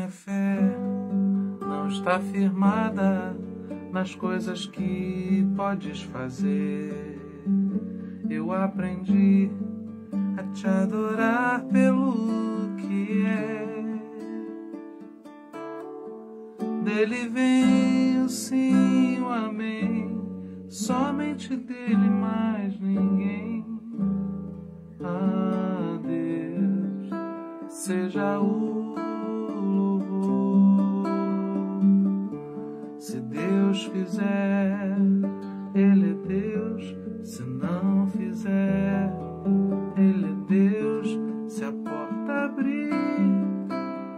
Minha fé não está firmada nas coisas que podes fazer. Eu aprendi a te adorar pelo que é. Dele vem o sim, o amém, somente dele, mais ninguém. Ah, Deus, seja o louvor. Se Deus fizer, Ele é Deus. Se não fizer, Ele é Deus. Se a porta abrir,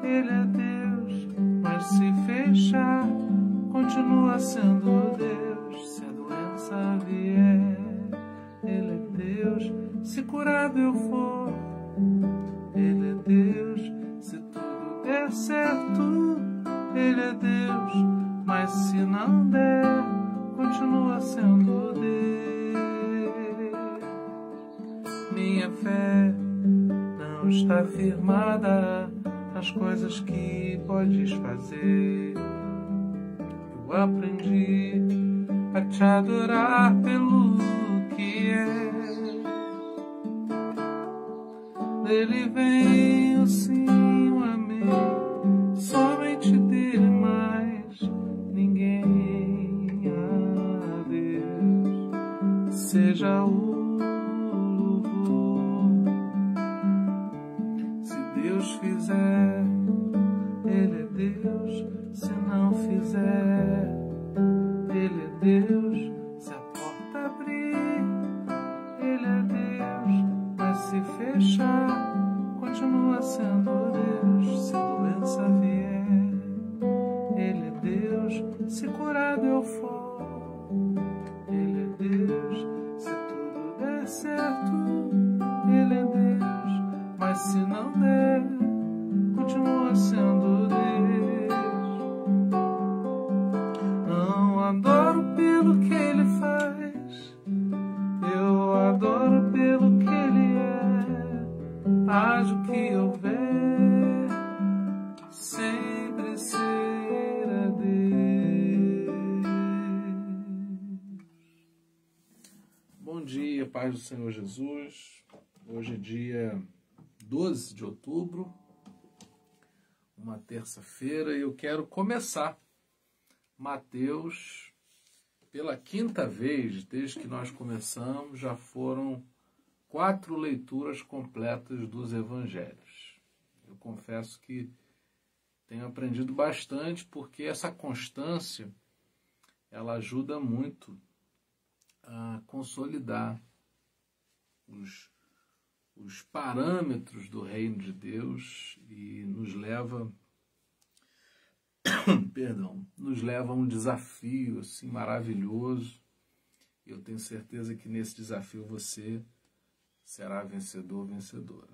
Ele é Deus. Mas se fechar, continua sendo Deus. Se a doença vier, Ele é Deus. Se curado eu for, Ele é Deus. Se tudo der certo, Ele é Deus. Mas se não der, continua sendo Deus. Minha fé não está firmada nas coisas que podes fazer. Eu aprendi a te adorar pelo que é. Dele vem o sim, o amém, somente dele, mais ninguém. Ah, Deus, seja o louvor. Se Deus fizer, Ele é Deus. Se não fizer, Ele é Deus. Se a porta abrir, Ele é Deus. Mas se fechar, continua sendo Deus. Se a doença vier, Ele é Deus. Se curado eu for, Ele é Deus. Se tudo der certo, Ele é Deus. Mas se não der, continua sendo Deus. Não adoro pelo que Ele faz, eu adoro pelo que Ele é. Haja o que houver, sempre será Deus. Bom dia, paz do Senhor Jesus. Hoje é dia 12 de outubro, uma terça-feira, e eu quero começar Mateus pela quinta vez, desde que nós começamos. Já foram 4 leituras completas dos evangelhos. Eu confesso que tenho aprendido bastante, porque essa constância, ela ajuda muito a consolidar os parâmetros do reino de Deus e nos leva a um desafio assim, maravilhoso. Eu tenho certeza que nesse desafio você será vencedor, vencedora.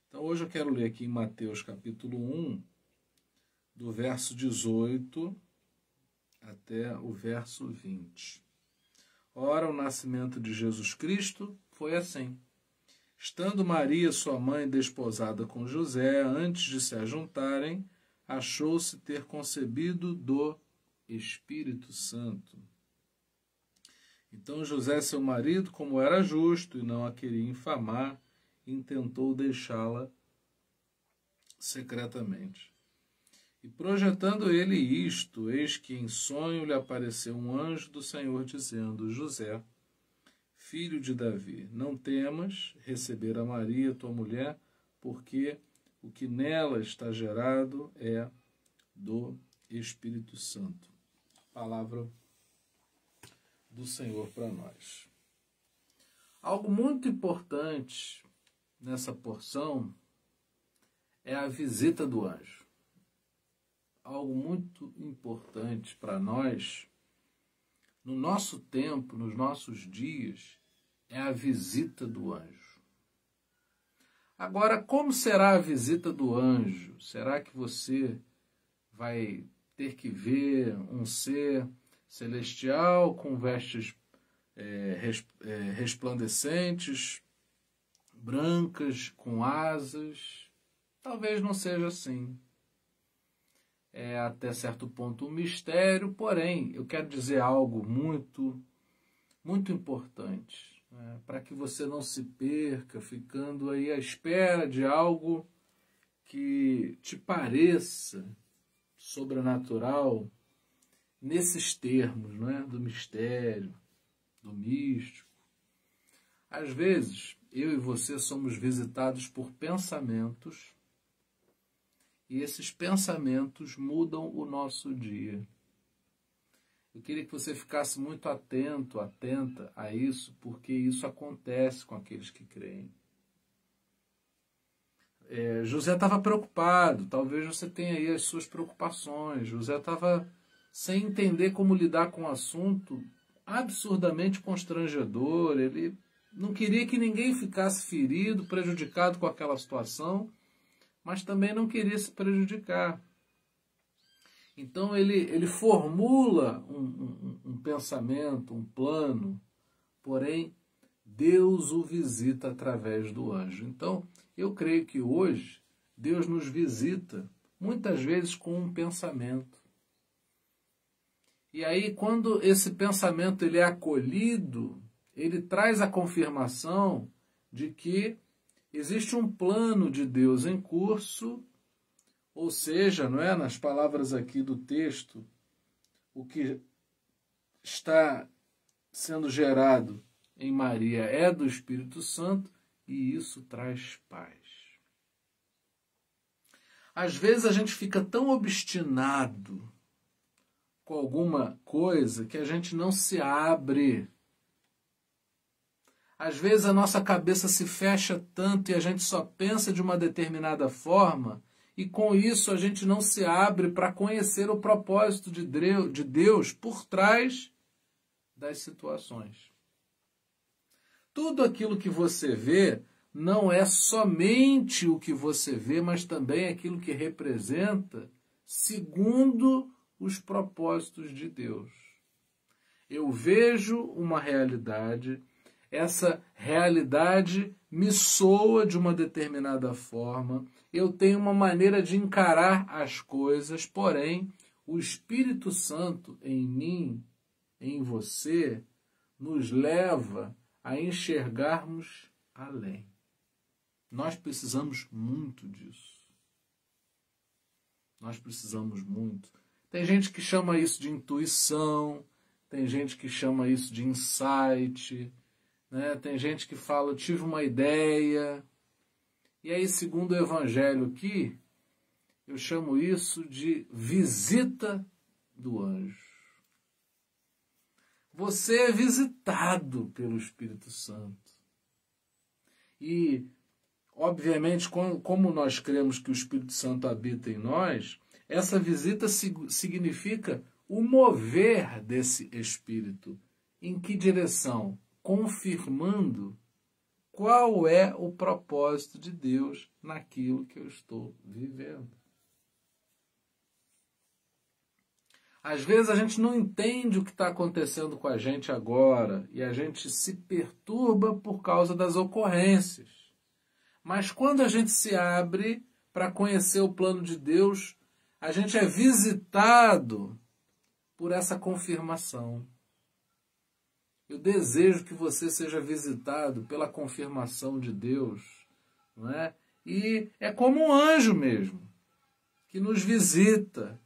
Então hoje eu quero ler aqui em Mateus capítulo 1, do verso 18 até o verso 20. Ora, o nascimento de Jesus Cristo foi assim. Estando Maria, sua mãe, desposada com José, antes de se ajuntarem, achou-se ter concebido do Espírito Santo. Então José, seu marido, como era justo e não a queria infamar, intentou deixá-la secretamente. E projetando ele isto, eis que em sonho lhe apareceu um anjo do Senhor, dizendo: José, filho de Davi, não temas receber a Maria, tua mulher, porque o que nela está gerado é do Espírito Santo. Palavra do Senhor para nós. Algo muito importante nessa porção é a visita do anjo. Algo muito importante para nós, no nosso tempo, nos nossos dias, é a visita do anjo. Agora, como será a visita do anjo? Será que você vai ter que ver um ser celestial com vestes resplandecentes, brancas, com asas? Talvez não seja assim. é até certo ponto um mistério, porém, eu quero dizer algo muito, muito importante, né, para que você não se perca ficando aí à espera de algo que te pareça sobrenatural nesses termos, não é? Do mistério, do místico. Às vezes, eu e você somos visitados por pensamentos e esses pensamentos mudam o nosso dia. Eu queria que você ficasse muito atento, atenta a isso, porque isso acontece com aqueles que creem. José estava preocupado, talvez você tenha aí as suas preocupações. José estava sem entender como lidar com um assunto absurdamente constrangedor. Ele não queria que ninguém ficasse ferido, prejudicado com aquela situação, mas também não queria se prejudicar. Então ele formula um pensamento, um plano, porém Deus o visita através do anjo. Então, eu creio que hoje Deus nos visita muitas vezes com um pensamento. E aí, quando esse pensamento ele é acolhido, ele traz a confirmação de que existe um plano de Deus em curso, ou seja, não é, nas palavras aqui do texto, o que está sendo gerado em Maria é do Espírito Santo, e isso traz paz. Às vezes a gente fica tão obstinado com alguma coisa que a gente não se abre. Às vezes a nossa cabeça se fecha tanto e a gente só pensa de uma determinada forma, e com isso a gente não se abre para conhecer o propósito de Deus por trás das situações. Tudo aquilo que você vê não é somente o que você vê, mas também aquilo que representa segundo os propósitos de Deus. Eu vejo uma realidade, essa realidade me soa de uma determinada forma, eu tenho uma maneira de encarar as coisas, porém, o Espírito Santo em mim, em você, nos leva a enxergarmos além. Nós precisamos muito disso. Nós precisamos muito. Tem gente que chama isso de intuição, tem gente que chama isso de insight, né? Tem gente que fala, eu tive uma ideia. E aí, segundo o Evangelho aqui, eu chamo isso de visita do anjo. Você é visitado pelo Espírito Santo. E, obviamente, como nós cremos que o Espírito Santo habita em nós, essa visita significa o mover desse Espírito. Em que direção? Confirmando qual é o propósito de Deus naquilo que eu estou vivendo. Às vezes a gente não entende o que está acontecendo com a gente agora e a gente se perturba por causa das ocorrências. Mas quando a gente se abre para conhecer o plano de Deus, a gente é visitado por essa confirmação. Eu desejo que você seja visitado pela confirmação de Deus, não é? E é como um anjo mesmo, que nos visita,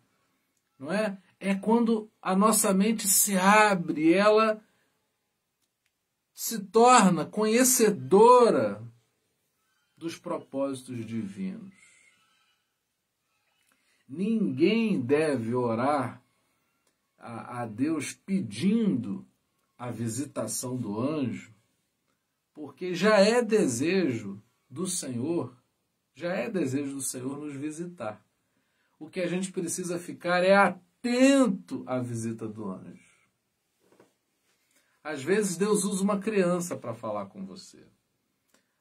não é? É quando a nossa mente se abre, ela se torna conhecedora dos propósitos divinos. Ninguém deve orar a Deus pedindo a visitação do anjo, porque já é desejo do Senhor nos visitar. O que a gente precisa ficar é atento à visita do anjo. Às vezes Deus usa uma criança para falar com você.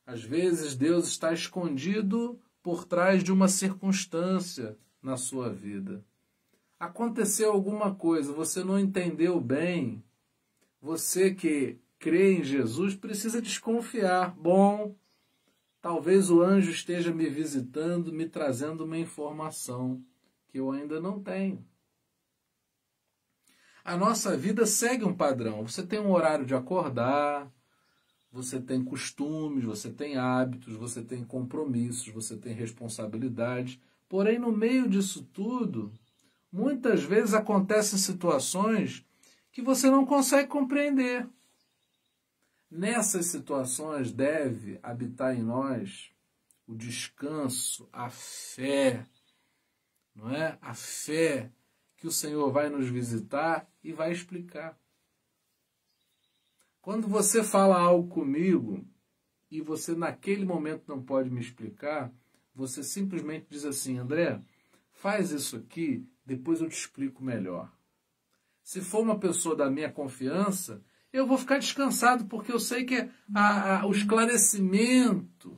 Às vezes Deus está escondido por trás de uma circunstância na sua vida. Aconteceu alguma coisa, você não entendeu bem. Você que crê em Jesus precisa desconfiar. Bom, talvez o anjo esteja me visitando, me trazendo uma informação. que eu ainda não tenho. A nossa vida segue um padrão. Você tem um horário de acordar, você tem costumes, você tem hábitos, você tem compromissos, você tem responsabilidades. Porém, no meio disso tudo, muitas vezes acontecem situações que você não consegue compreender. Nessas situações deve habitar em nós o descanso, a fé, não é? A fé que o Senhor vai nos visitar e vai explicar. Quando você fala algo comigo e você naquele momento não pode me explicar, você simplesmente diz assim: André, faz isso aqui, depois eu te explico melhor. Se for uma pessoa da minha confiança, eu vou ficar descansado, porque eu sei que o esclarecimento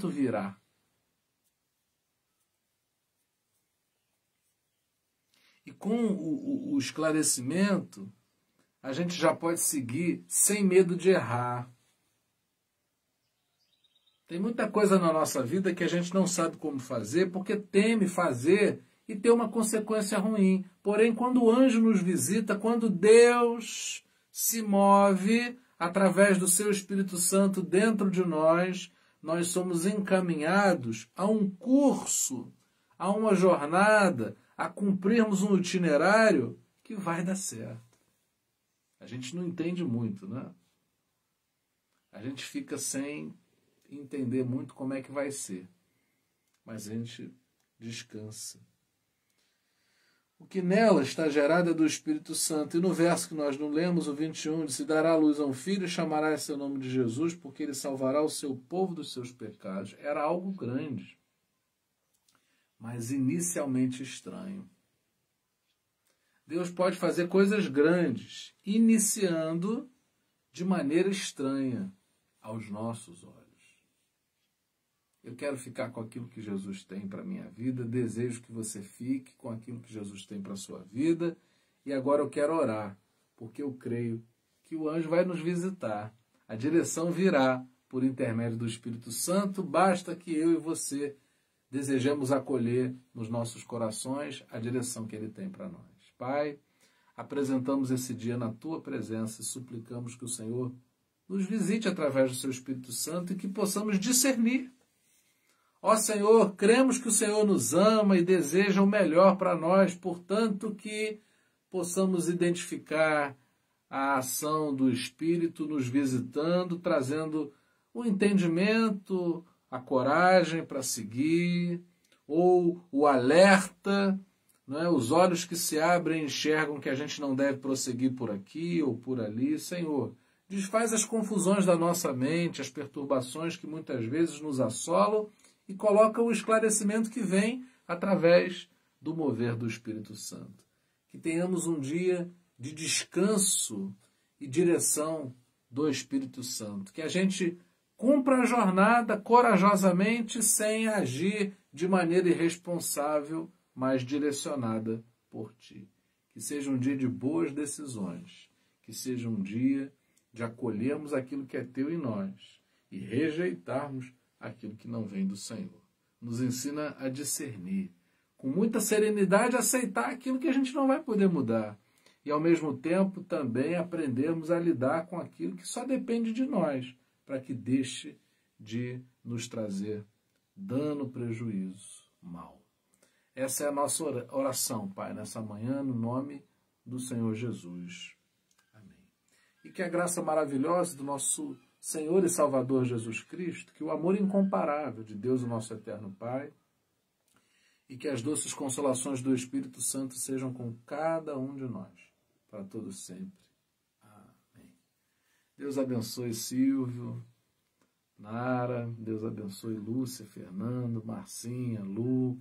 virá. E com o esclarecimento, a gente já pode seguir sem medo de errar. Tem muita coisa na nossa vida que a gente não sabe como fazer, porque teme fazer e ter uma consequência ruim. Porém, quando o anjo nos visita, quando Deus se move através do seu Espírito Santo dentro de nós, nós somos encaminhados a um curso, a uma jornada, a cumprirmos um itinerário que vai dar certo. A gente não entende muito, né? A gente fica sem entender muito como é que vai ser. Mas a gente descansa. O que nela está gerado é do Espírito Santo. E no verso que nós não lemos, o 21, diz: se dará à luz a um filho e chamará esse o nome de Jesus, porque ele salvará o seu povo dos seus pecados. Era algo grande, mas inicialmente estranho. Deus pode fazer coisas grandes, iniciando de maneira estranha aos nossos olhos. Eu quero ficar com aquilo que Jesus tem para a minha vida, desejo que você fique com aquilo que Jesus tem para a sua vida, e agora eu quero orar, porque eu creio que o anjo vai nos visitar. A direção virá por intermédio do Espírito Santo, basta que eu e você desejemos acolher nos nossos corações a direção que ele tem para nós. Pai, apresentamos esse dia na tua presença e suplicamos que o Senhor nos visite através do seu Espírito Santo e que possamos discernir. Ó Senhor, cremos que o Senhor nos ama e deseja o melhor para nós, portanto que possamos identificar a ação do Espírito nos visitando, trazendo o entendimento, a coragem para seguir, ou o alerta, não é? Os olhos que se abrem enxergam que a gente não deve prosseguir por aqui ou por ali. Senhor, desfaz as confusões da nossa mente, as perturbações que muitas vezes nos assolam, e coloca o esclarecimento que vem através do mover do Espírito Santo. Que tenhamos um dia de descanso e direção do Espírito Santo. Que a gente cumpra a jornada corajosamente, sem agir de maneira irresponsável, mas direcionada por Ti. Que seja um dia de boas decisões. Que seja um dia de acolhermos aquilo que é Teu em nós e rejeitarmos aquilo que não vem do Senhor. Nos ensina a discernir, com muita serenidade, aceitar aquilo que a gente não vai poder mudar. E, ao mesmo tempo, também aprendermos a lidar com aquilo que só depende de nós, para que deixe de nos trazer dano, prejuízo, mal. Essa é a nossa oração, Pai, nessa manhã, no nome do Senhor Jesus. Amém. E que a graça maravilhosa do nosso Senhor e Salvador Jesus Cristo, que o amor incomparável de Deus, o nosso eterno Pai, e que as doces consolações do Espírito Santo sejam com cada um de nós, para todos sempre. Amém. Deus abençoe Silvio, Nara, Deus abençoe Lúcia, Fernando, Marcinha, Lu,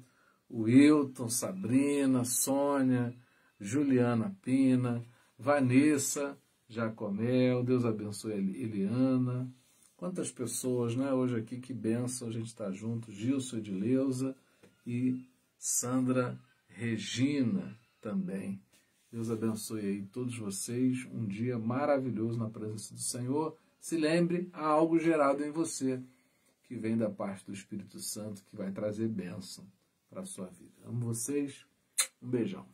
Wilton, Sabrina, Sônia, Juliana Pina, Vanessa, Jacomel, Deus abençoe Eliana. Quantas pessoas, né? Hoje aqui, que bênção, a gente está junto. Gilson Edileuza e Sandra Regina também. Deus abençoe aí todos vocês. Um dia maravilhoso na presença do Senhor. Se lembre, há algo gerado em você que vem da parte do Espírito Santo, que vai trazer bênção para a sua vida. Amo vocês. Um beijão.